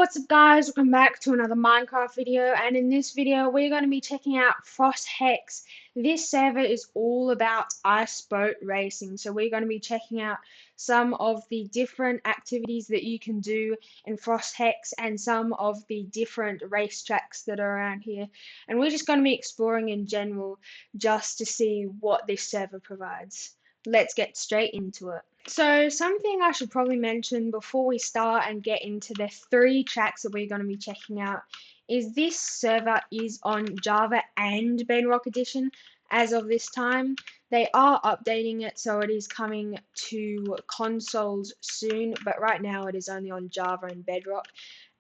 What's up guys, welcome back to another Minecraft video, and in this video we're going to be checking out Frost Hex. This server is all about ice boat racing, so we're going to be checking out some of the different activities that you can do in Frost Hex and some of the different racetracks that are around here, and we're just going to be exploring in general just to see what this server provides. Let's get straight into it. So something I should probably mention before we start and get into the 3 tracks that we're going to be checking out is this server is on Java and Bedrock Edition as of this time. They are updating it, so it is coming to consoles soon, but right now it is only on Java and Bedrock.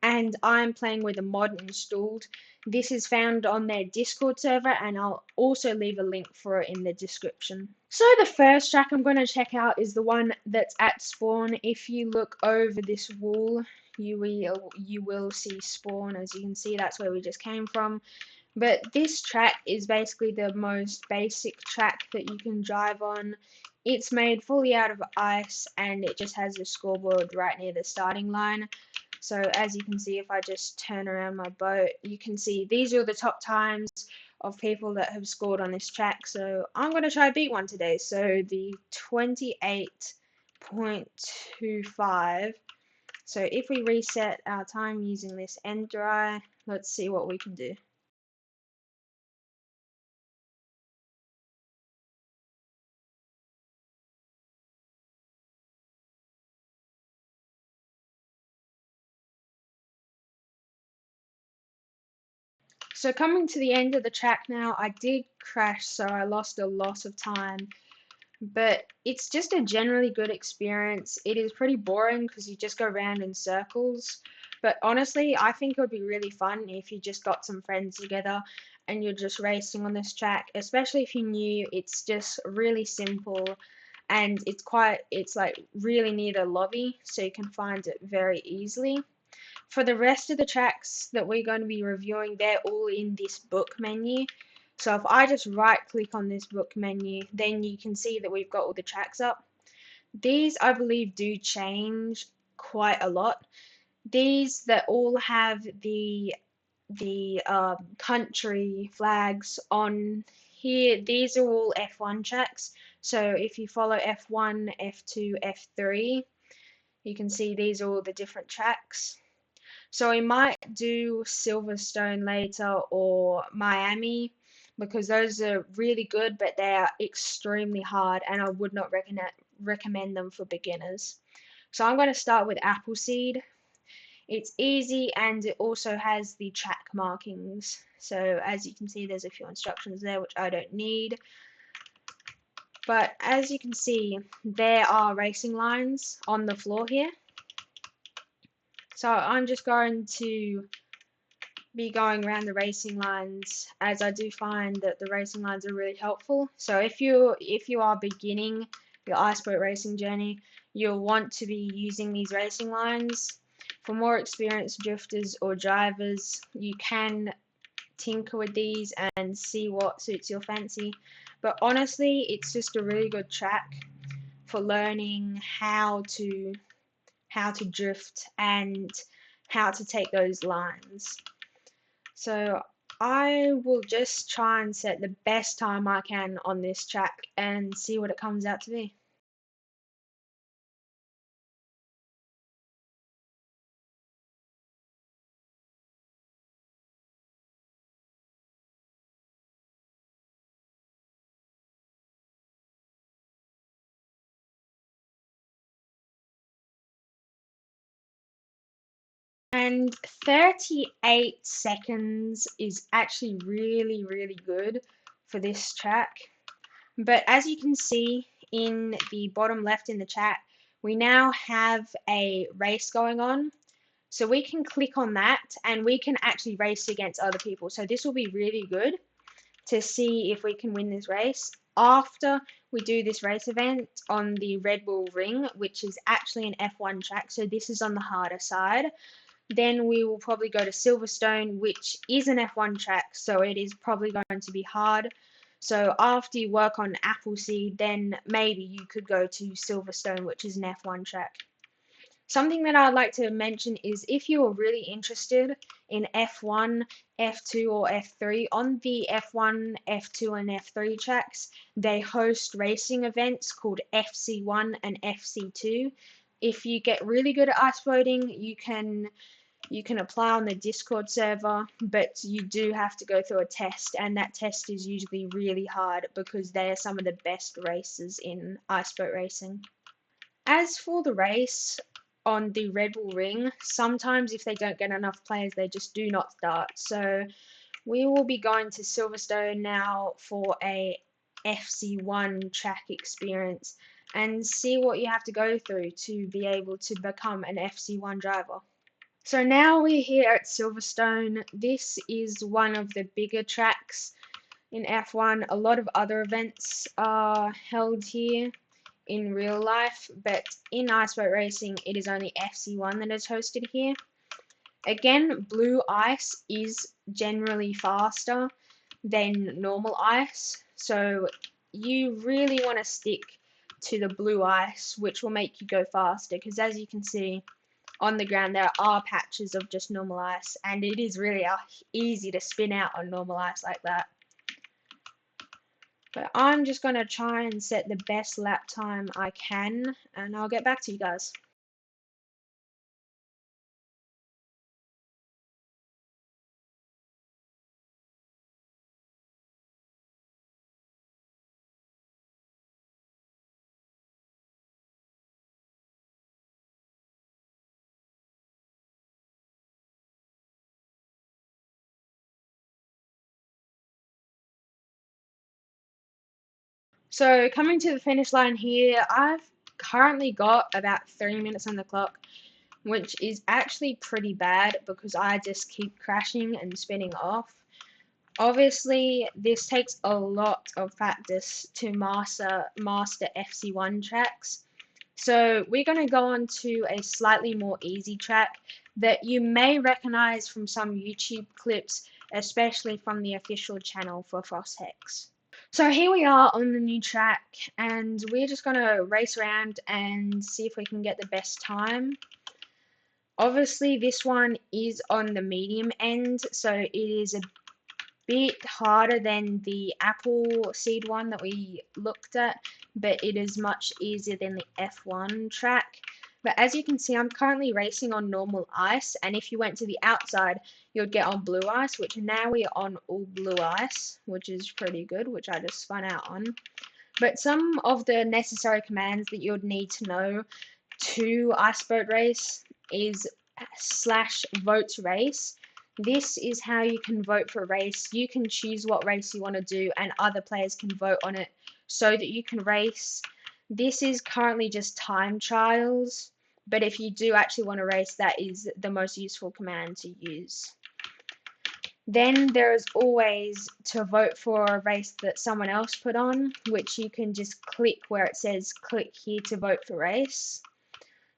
And I'm playing with a mod installed. This is found on their Discord server, and I'll also leave a link for it in the description. So the first track I'm going to check out is the one that's at spawn. If you look over this wall, you will see spawn. As you can see, that's where we just came from. But this track is basically the most basic track that you can drive on. It's made fully out of ice, and it just has a scoreboard right near the starting line. So as you can see, if I just turn around my boat, you can see these are the top times of people that have scored on this track. So I'm going to try to beat one today. So the 28.25. So if we reset our time using this end dry, let's see what we can do. So coming to the end of the track now, I did crash, so I lost a lot of time. But it's just a generally good experience. It is pretty boring because you just go around in circles. But honestly, I think it would be really fun if you just got some friends together and you're just racing on this track, especially if you're new. It's just really simple, and it's like really near the lobby, so you can find it very easily. For the rest of the tracks that we're going to be reviewing, they're all in this book menu. So if I just right click on this book menu, then you can see that we've got all the tracks up. These, I believe, do change quite a lot. These that all have the country flags on here, these are all F1 tracks. So if you follow F1, F2, F3, you can see these are all the different tracks. So we might do Silverstone later or Miami, because those are really good, but they are extremely hard, and I would not recommend them for beginners. So I'm going to start with Appleseed. It's easy, and it also has the track markings. So as you can see, there's a few instructions there which I don't need. But as you can see, there are racing lines on the floor here. So I'm just going to be going around the racing lines, as I do find that the racing lines are really helpful. So if you are beginning your iceboat racing journey, you'll want to be using these racing lines. For more experienced drifters or drivers, you can tinker with these and see what suits your fancy. But honestly, it's just a really good track for learning how to drift and how to take those lines. So I will just try and set the best time I can on this track and see what it comes out to be. And 38 seconds is actually really, really good for this track. But as you can see in the bottom left in the chat, we now have a race going on. So we can click on that and we can actually race against other people. So this will be really good to see if we can win this race. After we do this race event on the Red Bull Ring, which is actually an F1 track, so this is on the harder side, then we will probably go to Silverstone, which is an F1 track, so it is probably going to be hard. So after you work on Appleseed, then maybe you could go to Silverstone, which is an F1 track. Something that I'd like to mention is if you are really interested in F1, F2, or F3, on the F1, F2, and F3 tracks, they host racing events called FC1 and FC2. If you get really good at ice boating, you can apply on the Discord server, but you do have to go through a test, and that test is usually really hard because they are some of the best racers in ice boat racing. As for the race on the Red Bull Ring, sometimes if they don't get enough players, they just do not start. So we will be going to Silverstone now for a FC1 track experience and see what you have to go through to be able to become an FC1 driver. So now we're here at Silverstone. This is one of the bigger tracks in F1. A lot of other events are held here in real life, but in ice boat racing, it is only FC1 that is hosted here. Again, blue ice is generally faster than normal ice, so you really want to stick to the blue ice, which will make you go faster, because as you can see on the ground, there are patches of just normal ice, and it is really easy to spin out on normal ice like that. But I'm just going to try and set the best lap time I can, and I'll get back to you guys. So coming to the finish line here, I've currently got about 3 minutes on the clock, which is actually pretty bad because I just keep crashing and spinning off. Obviously, this takes a lot of practice to master FC1 tracks. So we're going to go on to a slightly more easy track that you may recognize from some YouTube clips, especially from the official channel for FrostHex. So here we are on the new track, and we're just going to race around and see if we can get the best time. Obviously, this one is on the medium end, so it is a bit harder than the apple seed one that we looked at, but it is much easier than the F1 track. But as you can see, I'm currently racing on normal ice, and if you went to the outside, you'd get on blue ice, which now we are on all blue ice, which is pretty good, which I just spun out on. But some of the necessary commands that you'd need to know to ice boat race is /vote race. This is how you can vote for a race. You can choose what race you want to do, and other players can vote on it so that you can race. This is currently just time trials, but if you do actually want to race, that is the most useful command to use. Then there is always to vote for a race that someone else put on, which you can just click where it says click here to vote for race.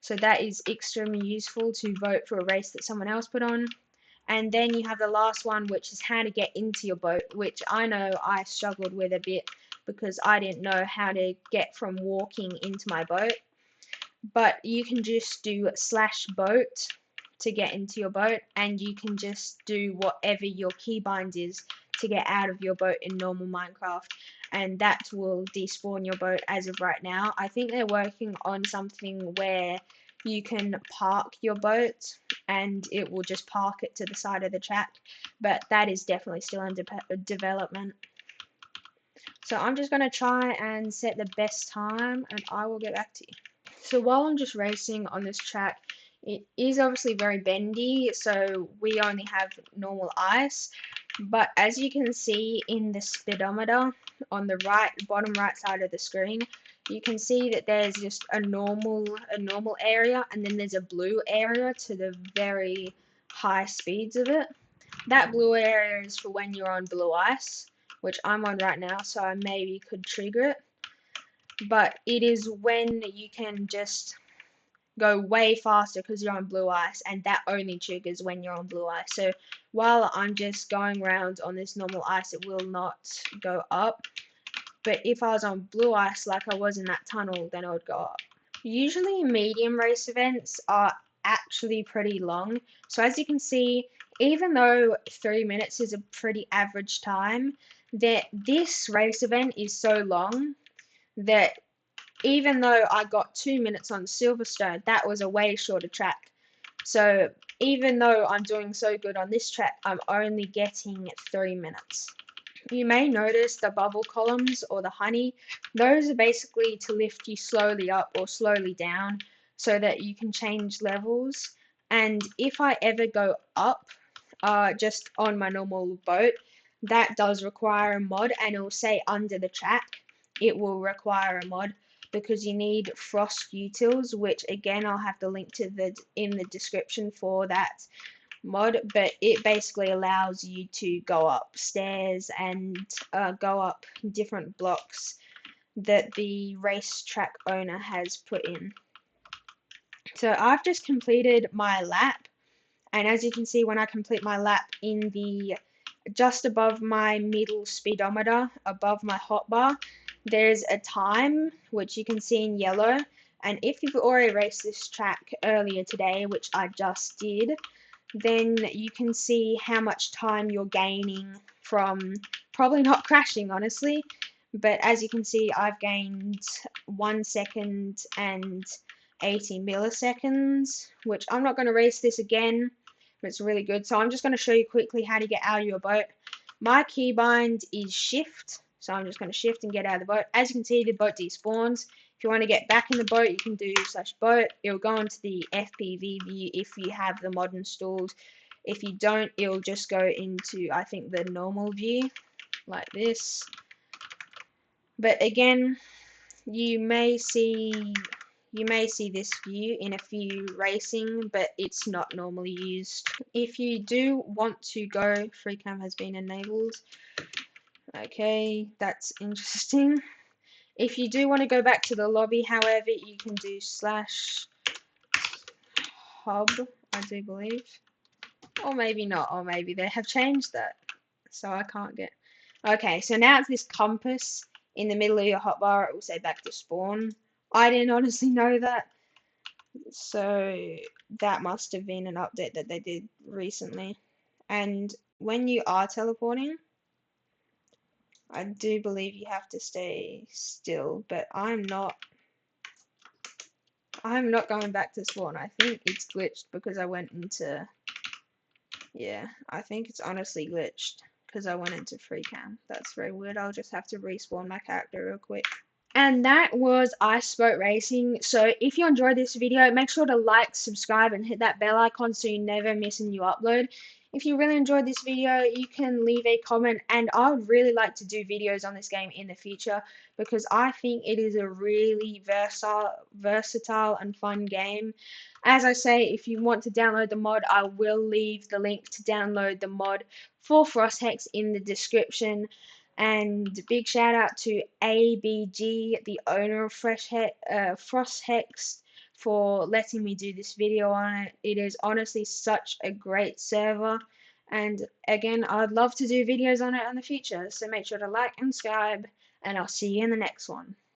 So that is extremely useful to vote for a race that someone else put on. And then you have the last one, which is how to get into your boat, which I know I struggled with a bit because I didn't know how to get from walking into my boat. But you can just do /boat to get into your boat, and you can just do whatever your keybind is to get out of your boat in normal Minecraft, and that will despawn your boat as of right now. I think they're working on something where you can park your boat and it will just park it to the side of the track, but that is definitely still under development. So I'm just going to try and set the best time, and I will get back to you. So while I'm just racing on this track, it is obviously very bendy, so we only have normal ice. But as you can see in the speedometer on the bottom right side of the screen, you can see that there's just a normal area, and then there's a blue area to the very high speeds of it. That blue area is for when you're on blue ice, which I'm on right now, so I maybe could trigger it. But it is when you can just go way faster because you're on blue ice, and that only triggers when you're on blue ice. So while I'm just going around on this normal ice, it will not go up. But if I was on blue ice like I was in that tunnel, then it would go up. Usually medium race events are actually pretty long. So as you can see, even though 3 minutes is a pretty average time, that this race event is so long that even though I got 2 minutes on Silverstone, that was a way shorter track. So even though I'm doing so good on this track, I'm only getting 3 minutes. You may notice the bubble columns or the honey. Those are basically to lift you slowly up or slowly down so that you can change levels. And if I ever go up, just on my normal boat, that does require a mod, and it will say under the track it will require a mod because you need BoatUtils, which again I'll have the link to in the description for that mod, but it basically allows you to go up stairs and go up different blocks that the racetrack owner has put in. So I've just completed my lap, and as you can see, when I complete my lap, in the just above my middle speedometer, above my hotbar, there's a time which you can see in yellow. And if you've already raced this track earlier today, which I just did, then you can see how much time you're gaining from probably not crashing, honestly. But as you can see, I've gained 1 second and 80 milliseconds, which I'm not going to race this again, but it's really good. So I'm just going to show you quickly how to get out of your boat. My keybind is shift, so I'm just going to shift and get out of the boat. As you can see, the boat despawns. If you want to get back in the boat, you can do /boat. It'll go into the FPV view if you have the mod installed. If you don't, it'll just go into, I think, the normal view, like this. But again, you may see this view in a few racing, but it's not normally used. If you do want to go, free cam has been enabled. Okay, that's interesting. If you do want to go back to the lobby, however, you can do /hub, I do believe. Or maybe not, or maybe they have changed that. So I can't get... Okay, so now it's this compass in the middle of your hotbar. It will say back to spawn. I didn't honestly know that. So that must have been an update that they did recently. And when you are teleporting, I do believe you have to stay still, but I'm not going back to spawn. I think it's glitched because I went into, yeah, I think it's honestly glitched because I went into free cam. That's very weird. I'll just have to respawn my character real quick. And that was Ice Boat Racing. So if you enjoyed this video, make sure to like, subscribe, and hit that bell icon so you never miss a new upload. If you really enjoyed this video, you can leave a comment, and I would really like to do videos on this game in the future because I think it is a really versatile and fun game. As I say, if you want to download the mod, I will leave the link to download the mod for FrostHex in the description. And big shout out to ABG, the owner of FrostHex, for letting me do this video on it. It is honestly such a great server. And again, I'd love to do videos on it in the future. So make sure to like and subscribe, and I'll see you in the next one.